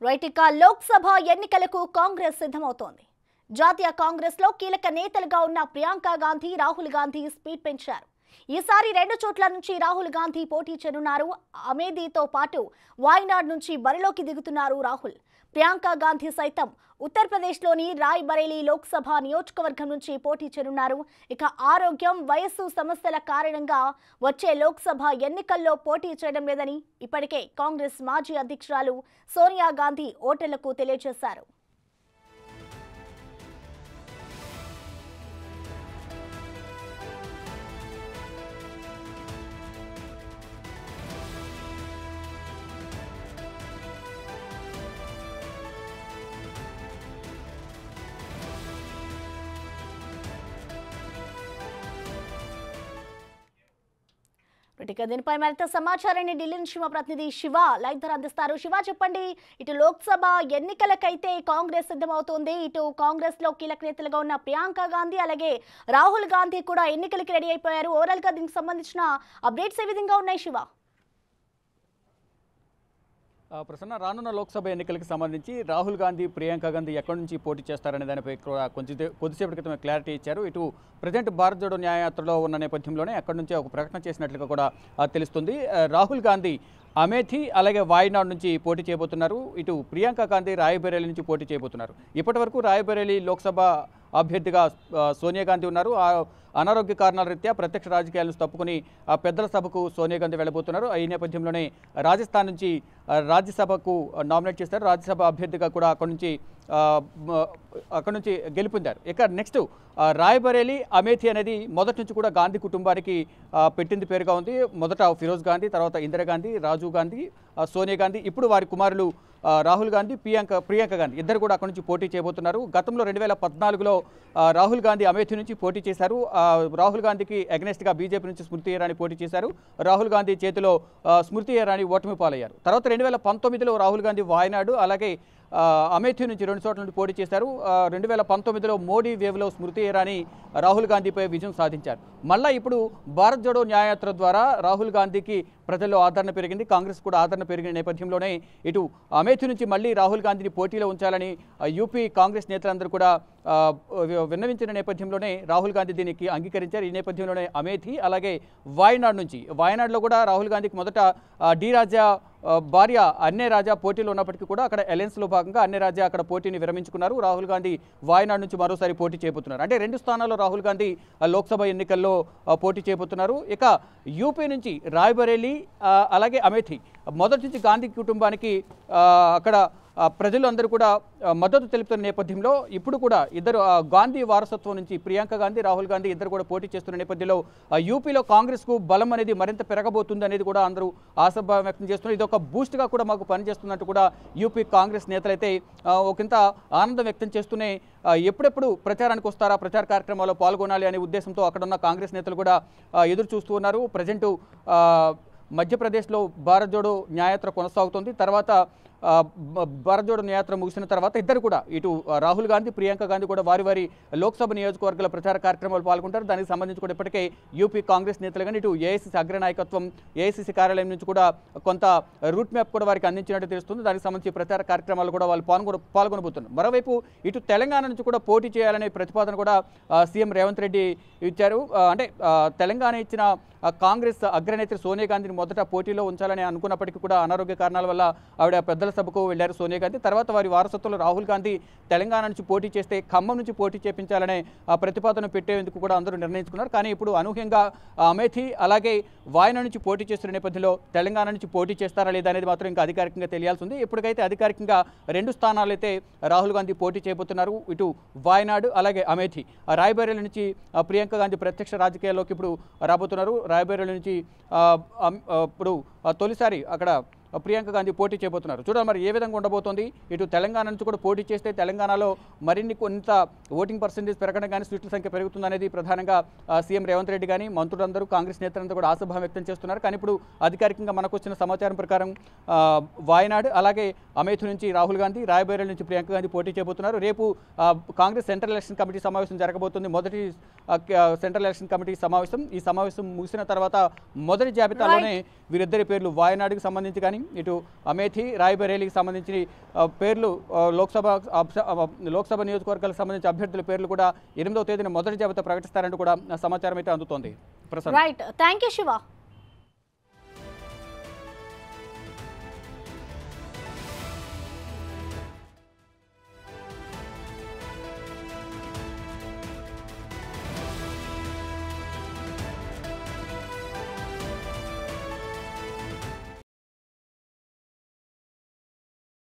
Right ఇక లోక్సభ ఎన్నికలకు కాంగ్రెస్ సిద్ధమవుతోంది. జాతీయ కాంగ్రెస్ లో కీలక నేతలుగా ఉన్న ప్రియాంక గాంధీ, రాహుల్ గాంధీ స్పీడ్ పెంచారు. ఈసారి 2 చోట్ల నుంచి రాహుల్ గాంధీ పోటీ చేయనున్నారు. అమేథీతో పాటు వాయనాడ్ నుంచి బరిలోకి దిగుతున్నారు రాహుల్. ప్రియాంక గాంధీ సైతం ఉత్తరప్రదేశ్లోని రాయ్ బరేలీ లోక్సభ నియోజకవర్గం నుంచి పోటీ చేయనున్నారు. ఇక ఆరోగ్యం, వయస్సు సమస్యల కారణంగా వచ్చే లోక్సభ ఎన్నికల్లో పోటీ చేయడం లేదని ఇప్పటికే కాంగ్రెస్ మాజీ అధ్యక్షురాలు సోనియా గాంధీ ఓటర్లకు తెలియజేశారు. దీనిపై మరింత సమాచారాన్ని ఢిల్లీ నుంచి మా ప్రతినిధి శివ లైవ్ ద్వారా అందిస్తారు. శివ, చెప్పండి, ఇటు లోక్సభ ఎన్నికలకైతే కాంగ్రెస్ సిద్ధమవుతోంది. ఇటు కాంగ్రెస్ లో కీలక నేతలుగా ఉన్న ప్రియాంక గాంధీ అలాగే రాహుల్ గాంధీ కూడా ఎన్నికలకి రెడీ అయిపోయారు. ఓవరాల్ గా దీనికి సంబంధించిన అప్డేట్స్ ఏ విధంగా ఉన్నాయి శివ? ప్రసన్న, రానున్న లోక్సభ ఎన్నికలకు సంబంధించి రాహుల్ గాంధీ, ప్రియాంక గాంధీ ఎక్కడి నుంచి పోటీ చేస్తారనే దానిపై కొద్దిసేపటి క్రితమే క్లారిటీ ఇచ్చారు. ఇటు ప్రజెంట్ భారత్ జోడో న్యాయయాత్రలో ఉన్న నేపథ్యంలోనే అక్కడి నుంచి ఒక ప్రకటన చేసినట్లుగా కూడా తెలుస్తుంది. రాహుల్ గాంధీ అమేథీ అలాగే వాయనాడ్ నుంచి పోటీ చేయబోతున్నారు. ఇటు ప్రియాంక గాంధీ రాయబరేలీ నుంచి పోటీ చేయబోతున్నారు. ఇప్పటి వరకు రాయబరేలీ లోక్సభ అభ్యర్థిగా సోనియా గాంధీ ఉన్నారు. అనారోగ్య కారణాల రీత్యా ప్రత్యక్ష రాజకీయాలను తప్పుకుని పెద్దల సభకు సోనియా గాంధీ వెళ్ళబోతున్నారు. ఈ నేపథ్యంలోనే రాజస్థాన్ నుంచి రాజ్యసభకు నామినేట్ చేస్తారు. రాజ్యసభ అభ్యర్థిగా కూడా అక్కడి నుంచి గెలుపొందారు. ఇక నెక్స్ట్ రాయబరేలీ, అమేథీ అనేది మొదటి నుంచి కూడా గాంధీ కుటుంబానికి పెట్టింది పేరుగా ఉంది. మొదట ఫిరోజ్ గాంధీ, తర్వాత ఇందిరాగాంధీ, రాజీవ్ గాంధీ, సోనియా గాంధీ, ఇప్పుడు వారి కుమారులు రాహుల్ గాంధీ, ప్రియాంక గాంధీ ఇద్దరు కూడా అక్కడి నుంచి పోటీ చేయబోతున్నారు. గతంలో 2014లో రాహుల్ గాంధీ అమేథీ నుంచి పోటీ చేశారు. రాహుల్ గాంధీకి అగెనెస్ట్గా బీజేపీ నుంచి స్మృతి ఇరానీ పోటీ చేశారు. రాహుల్ గాంధీ చేతిలో స్మృతి ఇరానీ ఓటమి పాలయ్యారు. తర్వాత 2019లో రాహుల్ గాంధీ వాయనాడు అలాగే అమేథీ నుంచి 2 చోట్ల నుండి పోటీ చేశారు. 2019లో మోడీ వేవ్లో స్మృతి ఇరానీ రాహుల్ గాంధీపై విజయం సాధించారు. మళ్ళీ ఇప్పుడు భారత్ జోడో న్యాయయాత్ర ద్వారా రాహుల్ గాంధీకి ప్రజల్లో ఆదరణ పెరిగింది, కాంగ్రెస్ కూడా ఆదరణ పెరిగిన నేపథ్యంలోనే ఇటు అమేథీ నుంచి మళ్ళీ రాహుల్ గాంధీని పోటీలో ఉంచాలని యూపీ కాంగ్రెస్ నేతలందరూ కూడా విన్నవించిన నేపథ్యంలోనే రాహుల్ గాంధీ దీనికి అంగీకరించారు. ఈ నేపథ్యంలోనే అమేథీ అలాగే వాయనాడ్లో కూడా రాహుల్ గాంధీకి మొదట డి రాజా భార్య అన్నే రాజా పోటీలో ఉన్నప్పటికీ కూడా అక్కడ అలయన్స్లో భాగంగా అన్నే రాజా అక్కడ పోటీని విరమించుకున్నారు. రాహుల్ గాంధీ వాయనాడ్ నుంచి మరోసారి పోటీ చేయబోతున్నారు. అంటే 2 స్థానాల్లో రాహుల్ గాంధీ లోక్సభ ఎన్నికల్లో పోటీ చేయబోతున్నారు. ఇక యూపీ నుంచి రాయ్బరేలీ అలాగే అమేథీ మొదటి నుంచి గాంధీ కుటుంబానికి అక్కడ ప్రజలు అందరూ కూడా మద్దతు తెలుపుతున్న నేపథ్యంలో ఇప్పుడు కూడా ఇద్దరు గాంధీ వారసత్వం నుంచి ప్రియాంక గాంధీ, రాహుల్ గాంధీ ఇద్దరు కూడా పోటీ చేస్తున్న నేపథ్యంలో యూపీలో కాంగ్రెస్కు బలం అనేది మరింత పెరగబోతుంది అనేది కూడా అందరూ ఆశాభావం వ్యక్తం చేస్తున్నారు. ఇది ఒక బూస్ట్గా కూడా మాకు పనిచేస్తున్నట్టు కూడా యూపీ కాంగ్రెస్ నేతలైతే ఒకంత ఆనందం వ్యక్తం చేస్తూనే ఎప్పుడెప్పుడు ప్రచారానికి వస్తారా, ప్రచార కార్యక్రమాల్లో పాల్గొనాలి అనే ఉద్దేశంతో అక్కడ ఉన్న కాంగ్రెస్ నేతలు కూడా ఎదురు చూస్తూ ఉన్నారు. ప్రజెంటు మధ్యప్రదేశ్లో భారత్ జోడో న్యాయయాత్ర కొనసాగుతుంది. తర్వాత భారత్ జోడో న్యాయయాత్ర ముగిసిన తర్వాత ఇద్దరు కూడా ఇటు రాహుల్ గాంధీ, ప్రియాంక గాంధీ కూడా వారి లోక్సభ నియోజకవర్గాల ప్రచార కార్యక్రమాలు పాల్గొంటారు. దానికి సంబంధించి కూడా ఇప్పటికే యూపీ కాంగ్రెస్ నేతలు కానీ ఇటు ఏఐసీసీ అగ్రనాయకత్వం, ఏఐసీసీ కార్యాలయం నుంచి కూడా కొంత రూట్ మ్యాప్ కూడా వారికి అందించినట్టు తెలుస్తుంది. దానికి సంబంధించి ప్రచార కార్యక్రమాలు కూడా వాళ్ళు పాల్గొనబోతున్నారు. మరోవైపు ఇటు తెలంగాణ నుంచి కూడా పోటీ చేయాలనే ప్రతిపాదన కూడా సీఎం రేవంత్ రెడ్డి ఇచ్చారు. అంటే తెలంగాణ ఇచ్చిన కాంగ్రెస్ అగ్రనేత్రి సోనియా గాంధీని మొదట పోటీలో ఉంచాలని అనుకున్నప్పటికీ కూడా అనారోగ్య కారణాల వల్ల ఆవిడ పెద్దల సభకు వెళ్లారు సోనియా గాంధీ. తర్వాత వారి వారసత్వంలో రాహుల్ గాంధీ తెలంగాణ నుంచి పోటీ చేస్తే ఖమ్మం నుంచి పోటీ చేపించాలనే ప్రతిపాదన పెట్టేందుకు కూడా అందరూ నిర్ణయించుకున్నారు. కానీ ఇప్పుడు అనూహ్యంగా అమేథీ అలాగే వాయనాడ్ నుంచి పోటీ చేస్తున్న నేపథ్యంలో తెలంగాణ నుంచి పోటీ చేస్తారా లేదా అనేది మాత్రం ఇంకా అధికారికంగా తెలియాల్సి ఉంది. ఇప్పటికైతే అధికారికంగా 2 స్థానాలు అయితే రాహుల్ గాంధీ పోటీ చేయబోతున్నారు. ఇటు వాయనాడ్ అలాగే అమేథీ. రాయ్బరేలీ నుంచి ప్రియాంక గాంధీ ప్రత్యక్ష రాజకీయాల్లోకి ఇప్పుడు రాబోతున్నారు. రాయ్బరేలీ నుంచి ఇప్పుడు తొలిసారి అక్కడ ప్రియాంక గాంధీ పోటీ చేయబోతున్నారు. చూడాలి మరి ఏ విధంగా ఉండబోతోంది. ఇటు తెలంగాణ నుంచి కూడా పోటీ చేస్తే తెలంగాణలో మరిన్ని కొంత ఓటింగ్ పర్సెంటేజ్ పెరగడం కానీ సీట్ల సంఖ్య పెరుగుతుందనేది ప్రధానంగా సీఎం రేవంత్ రెడ్డి కానీ మంత్రులందరూ కాంగ్రెస్ నేతలందరూ కూడా ఆశాభావం వ్యక్తం చేస్తున్నారు. కానీ ఇప్పుడు అధికారికంగా మనకు వచ్చిన సమాచారం ప్రకారం వాయనాడ్ అలాగే అమేథీ నుంచి రాహుల్ గాంధీ, రాయ్బరేలీ నుంచి ప్రియాంక గాంధీ పోటీ చేయబోతున్నారు. రేపు కాంగ్రెస్ సెంట్రల్ ఎలక్షన్ కమిటీ సమావేశం జరగబోతుంది. మొదటి సెంట్రల్ ఎలక్షన్ కమిటీ సమావేశం. ఈ సమావేశం ముగిసిన తర్వాత మొదటి జాబితాలోనే వీరిద్దరి పేర్లు వాయనాడ్కి సంబంధించి కానీ ఇటు అమేథీ రాయ్బరేలీకి సంబంధించి పేర్లు లోక్సభ నియోజకవర్గాలకు సంబంధించి అభ్యర్థుల పేర్లు కూడా 8వ తేదీన మొదటి జాబితా ప్రకటిస్తారంటూ కూడా సమాచారం అయితే అందుతోంది. Right, thank you Shiva.